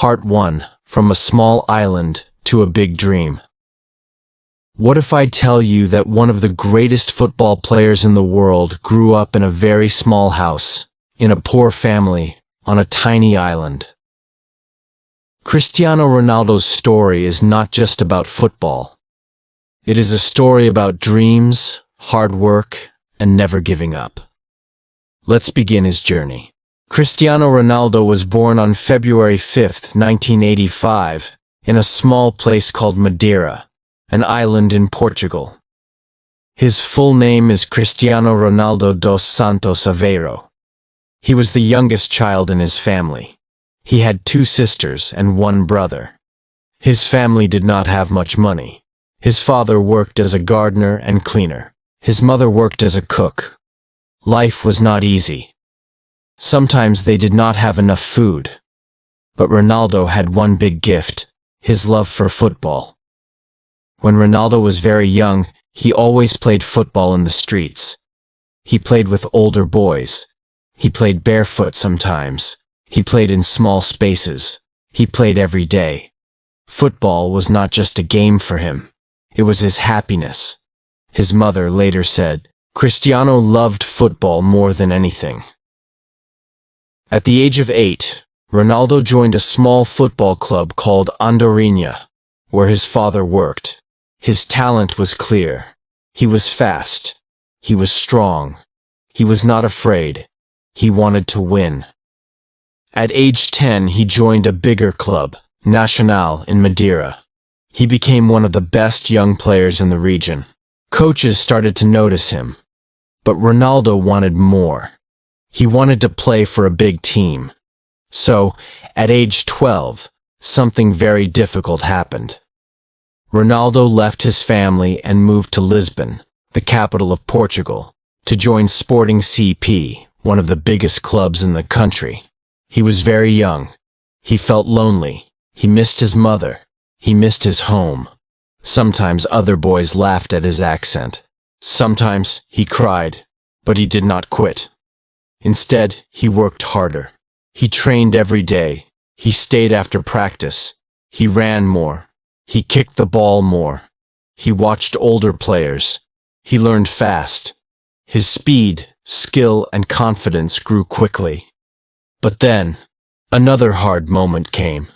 Part 1. From a small island to a big dream. What if I tell you that one of the greatest football players in the world grew up in a very small house, in a poor family, on a tiny island? Cristiano Ronaldo's story is not just about football. It is a story about dreams, hard work, and never giving up. Let's begin his journey. Cristiano Ronaldo was born on February 5, 1985, in a small place called Madeira, an island in Portugal. His full name is Cristiano Ronaldo dos Santos Aveiro. He was the youngest child in his family. He had 2 sisters and 1 brother. His family did not have much money. His father worked as a gardener and cleaner. His mother worked as a cook. Life was not easy. Sometimes they did not have enough food. But Ronaldo had one big gift, his love for football. When Ronaldo was very young, he always played football in the streets. He played with older boys. He played barefoot sometimes. He played in small spaces. He played every day. Football was not just a game for him. It was his happiness. His mother later said, Cristiano loved football more than anything. At the age of 8, Ronaldo joined a small football club called Englisgh, where his father worked. His talent was clear. He was fast. He was strong. He was not afraid. He wanted to win. At age 10, he joined a bigger club, Nacional in Madeira. He became one of the best young players in the region. Coaches started to notice him. But Ronaldo wanted more. He wanted to play for a big team. So, at age 12, something very difficult happened. Ronaldo left his family and moved to Lisbon, the capital of Portugal, to join Sporting CP, one of the biggest clubs in the country. He was very young. He felt lonely. He missed his mother. He missed his home. Sometimes other boys laughed at his accent. Sometimes he cried, but he did not quit. Instead, he worked harder. He trained every day. He stayed after practice. He ran more. He kicked the ball more. He watched older players. He learned fast. His speed, skill, and confidence grew quickly. But then, another hard moment came.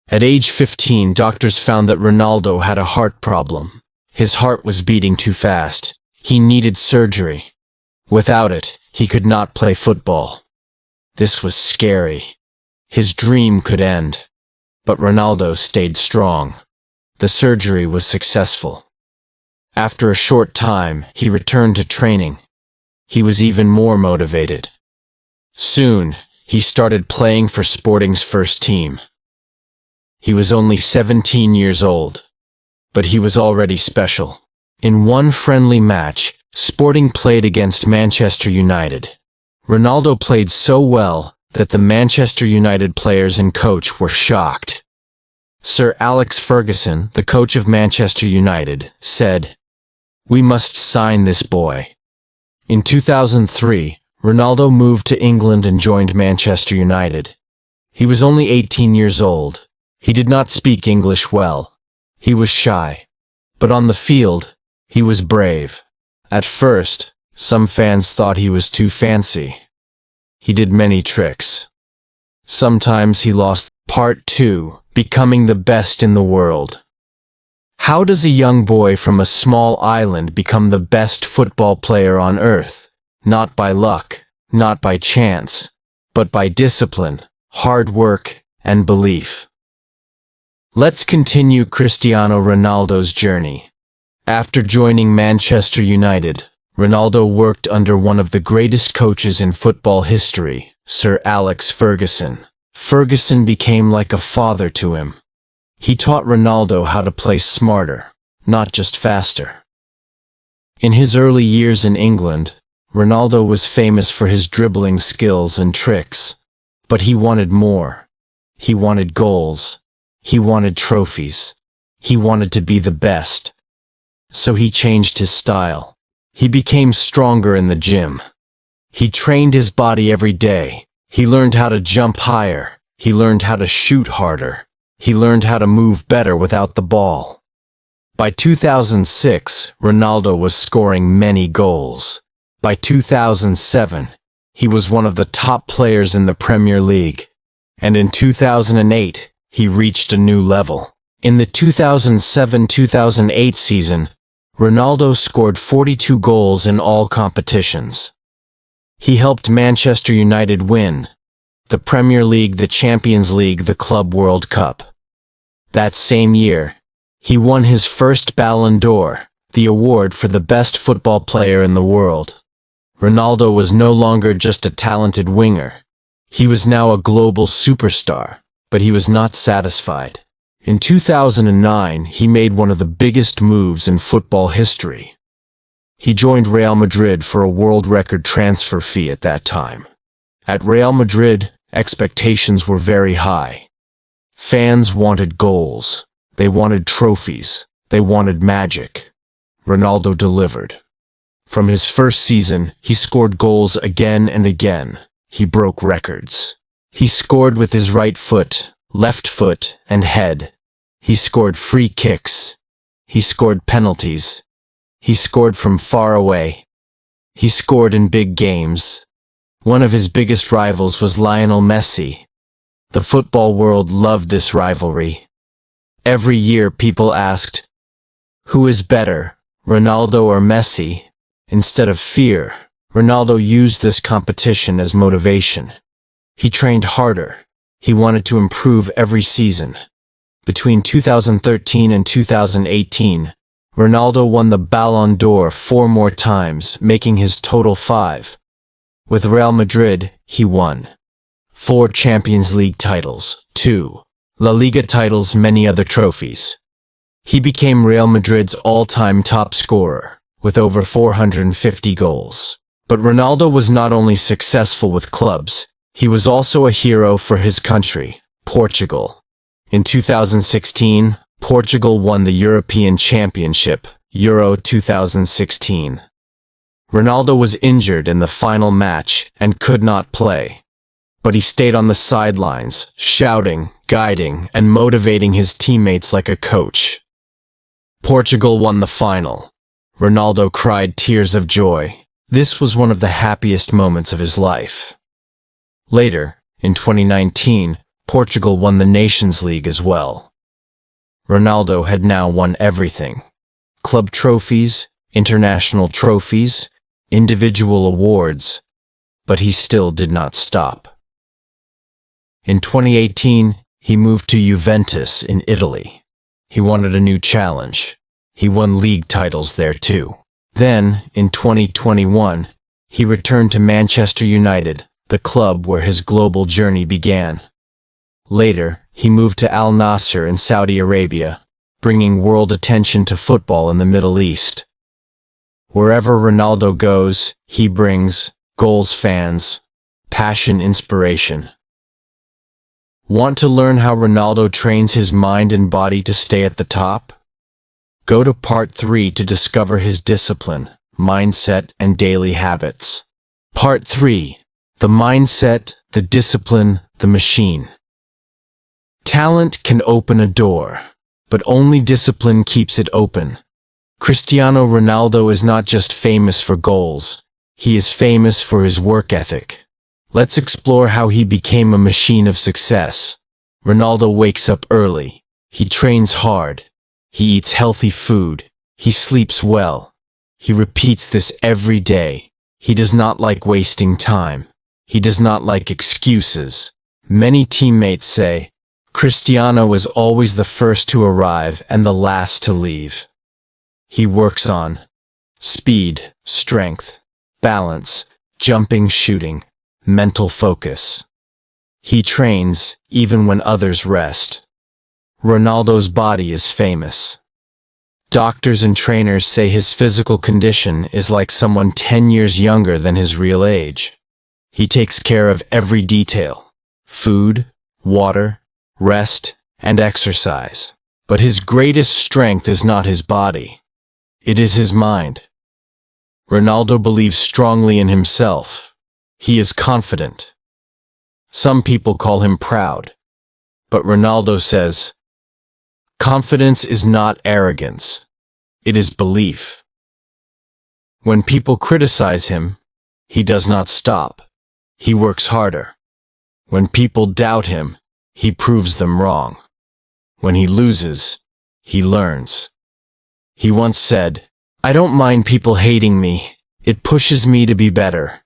At age 15, doctors found that Ronaldo had a heart problem. His heart was beating too fast. He needed surgery. Without it, he could not play football. This was scary. His dream could end. But Ronaldo stayed strong. The surgery was successful. After a short time, he returned to training. He was even more motivated. Soon, he started playing for Sporting's first team. He was only 17 years old, but he was already special. In one friendly match, Sporting played against Manchester United. Ronaldo played so well that the Manchester United players and coach were shocked. Sir Alex Ferguson, the coach of Manchester United, said, "We must sign this boy." In 2003, Ronaldo moved to England and joined Manchester United. He was only 18 years old. He did not speak English well. He was shy. But on the field, he was brave. At first, some fans thought he was too fancy. He did many tricks. Sometimes he lost. Part 2. Becoming the best in the world. How does a young boy from a small island become the best football player on earth? Not by luck, not by chance, but by discipline, hard work, and belief. Let's continue Cristiano Ronaldo's journey. After joining Manchester United, Ronaldo worked under one of the greatest coaches in football history, Sir Alex Ferguson. Ferguson became like a father to him. He taught Ronaldo how to play smarter, not just faster. In his early years in England, Ronaldo was famous for his dribbling skills and tricks. But he wanted more. He wanted goals. He wanted trophies. He wanted to be the best. So he changed his style. He became stronger in the gym. He trained his body every day. He learned how to jump higher, He learned how to shoot harder. He learned how to move better without the ball. By 2006, Ronaldo was scoring many goals. By 2007, he was one of the top players in the Premier League. And in 2008, he reached a new level. In the 2007-2008 season, Ronaldo scored 42 goals in all competitions. He helped Manchester United win the Premier League, the Champions League, the Club World Cup. That same year, he won his first Ballon d'Or, the award for the best football player in the world. Ronaldo was no longer just a talented winger. He was now a global superstar, but he was not satisfied. In 2009, he made one of the biggest moves in football history. He joined Real Madrid for a world record transfer fee at that time. At Real Madrid, expectations were very high. Fans wanted goals. They wanted trophies. They wanted magic. Ronaldo delivered. From his first season, he scored goals again and again. He broke records. He scored with his right foot, left foot, and head. He scored free kicks. He scored penalties. He scored from far away. He scored in big games. One of his biggest rivals was Lionel Messi. The football world loved this rivalry. Every year people asked, who is better, Ronaldo or Messi? Instead of fear, Ronaldo used this competition as motivation. He trained harder. He wanted to improve every season. Between 2013 and 2018, Ronaldo won the Ballon d'Or 4 more times, making his total 5. With Real Madrid, he won 4 Champions League titles, 2 La Liga titles, many other trophies. He became Real Madrid's all-time top scorer, with over 450 goals. But Ronaldo was not only successful with clubs, he was also a hero for his country, Portugal. In 2016, Portugal won the European Championship, Euro 2016. Ronaldo was injured in the final match and could not play. But he stayed on the sidelines, shouting, guiding, and motivating his teammates like a coach. Portugal won the final. Ronaldo cried tears of joy. This was one of the happiest moments of his life. Later, in 2019, Portugal won the Nations League as well. Ronaldo had now won everything. Club trophies, international trophies, individual awards, but he still did not stop. In 2018, he moved to Juventus in Italy. He wanted a new challenge. He won league titles there too. Then, in 2021, he returned to Manchester United, the club where his global journey began. Later, he moved to Al Nassr in Saudi Arabia, bringing world attention to football in the Middle East. Wherever Ronaldo goes, he brings goals, fans, passion, inspiration. Want to learn how Ronaldo trains his mind and body to stay at the top? Go to part 3 to discover his discipline, mindset, and daily habits. Part 3. The mindset, the discipline, the machine. Talent can open a door, but only discipline keeps it open. Cristiano Ronaldo is not just famous for goals, he is famous for his work ethic. Let's explore how he became a machine of success. Ronaldo wakes up early. He trains hard. He eats healthy food. He sleeps well. He repeats this every day. He does not like wasting time. He does not like excuses. Many teammates say, Cristiano is always the first to arrive and the last to leave. He works on speed, strength, balance, jumping, shooting, mental focus. He trains even when others rest. Ronaldo's body is famous. Doctors and trainers say his physical condition is like someone 10 years younger than his real age. He takes care of every detail: food, water, rest, and exercise. But his greatest strength is not his body. It is his mind. Ronaldo believes strongly in himself. He is confident. Some people call him proud. But Ronaldo says, confidence is not arrogance. It is belief. When people criticize him, he does not stop. He works harder. When people doubt him, he proves them wrong. When he loses, he learns. He once said, I don't mind people hating me. It pushes me to be better.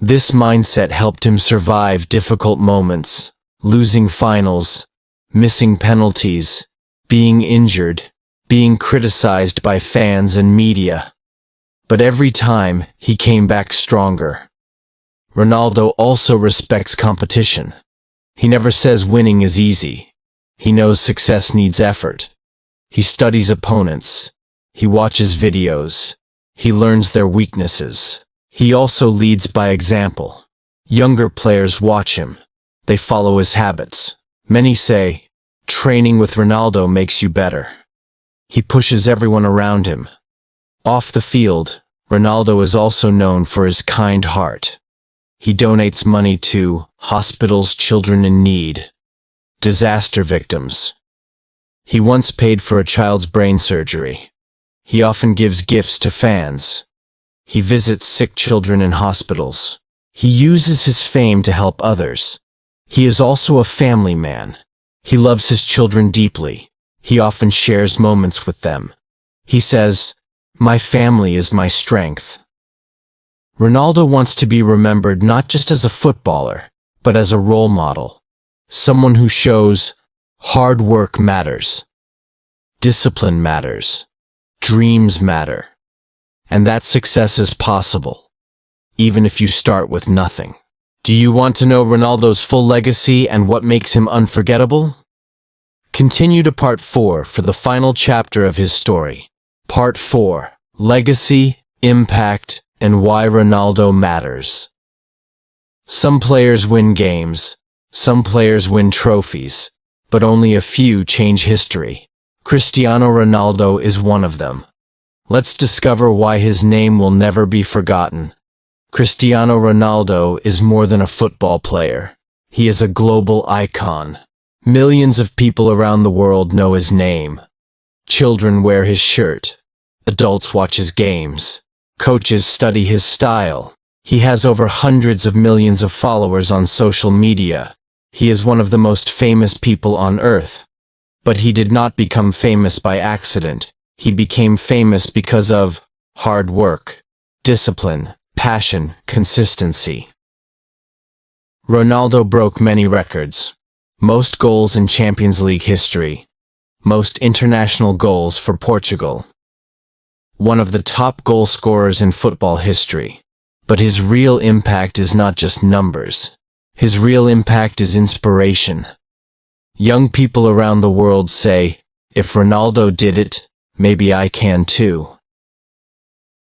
This mindset helped him survive difficult moments, losing finals, missing penalties, being injured, being criticized by fans and media. But every time, he came back stronger. Ronaldo also respects competition. He never says winning is easy. He knows success needs effort. He studies opponents. He watches videos. He learns their weaknesses. He also leads by example. Younger players watch him. They follow his habits. Many say, training with Ronaldo makes you better. He pushes everyone around him. Off the field, Ronaldo is also known for his kind heart. He donates money to hospitals, children in need, disaster victims. He once paid for a child's brain surgery. He often gives gifts to fans. He visits sick children in hospitals. He uses his fame to help others. He is also a family man. He loves his children deeply. He often shares moments with them. He says, my family is my strength. Ronaldo wants to be remembered not just as a footballer, but as a role model. Someone who shows hard work matters. Discipline matters. Dreams matter. And that success is possible, even if you start with nothing. Do you want to know Ronaldo's full legacy and what makes him unforgettable? Continue to Part 4 for the final chapter of his story. Part 4: Legacy, Impact, and Why Ronaldo Matters. Some players win games, some players win trophies, but only a few change history. Cristiano Ronaldo is one of them. Let's discover why his name will never be forgotten. Cristiano Ronaldo is more than a football player. He is a global icon. Millions of people around the world know his name. Children wear his shirt. Adults watch his games. Coaches study his style. He has over hundreds of millions of followers on social media. He is one of the most famous people on earth. But he did not become famous by accident. He became famous because of hard work, discipline, passion, consistency. Ronaldo broke many records. Most goals in Champions League history. Most international goals for Portugal. One of the top goal scorers in football history. But his real impact is not just numbers. His real impact is inspiration. Young people around the world say, if Ronaldo did it, maybe I can too.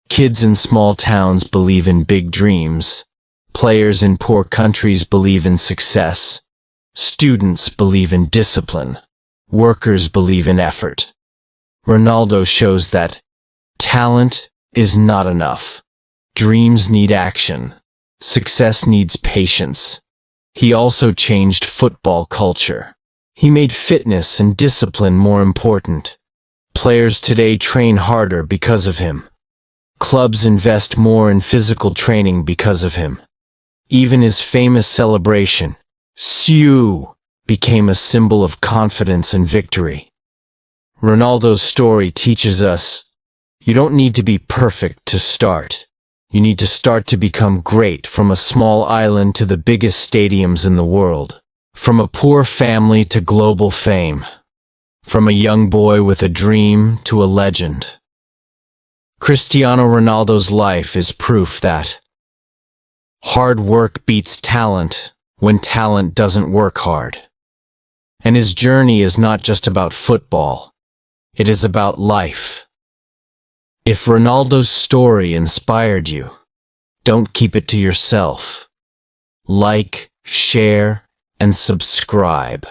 Kids in small towns believe in big dreams. Players in poor countries believe in success. Students believe in discipline. Workers believe in effort. Ronaldo shows that talent is not enough. Dreams need action. Success needs patience. He also changed football culture. He made fitness and discipline more important. Players today train harder because of him. Clubs invest more in physical training because of him. Even his famous celebration, "Siu," became a symbol of confidence and victory. Ronaldo's story teaches us, you don't need to be perfect to start. You need to start to become great, from a small island to the biggest stadiums in the world. From a poor family to global fame. From a young boy with a dream to a legend. Cristiano Ronaldo's life is proof that hard work beats talent when talent doesn't work hard. And his journey is not just about football. It is about life. If Ronaldo's story inspired you, don't keep it to yourself. Like, share, and subscribe.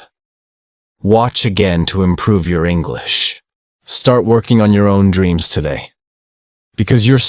Watch again to improve your English. Start working on your own dreams today. Because your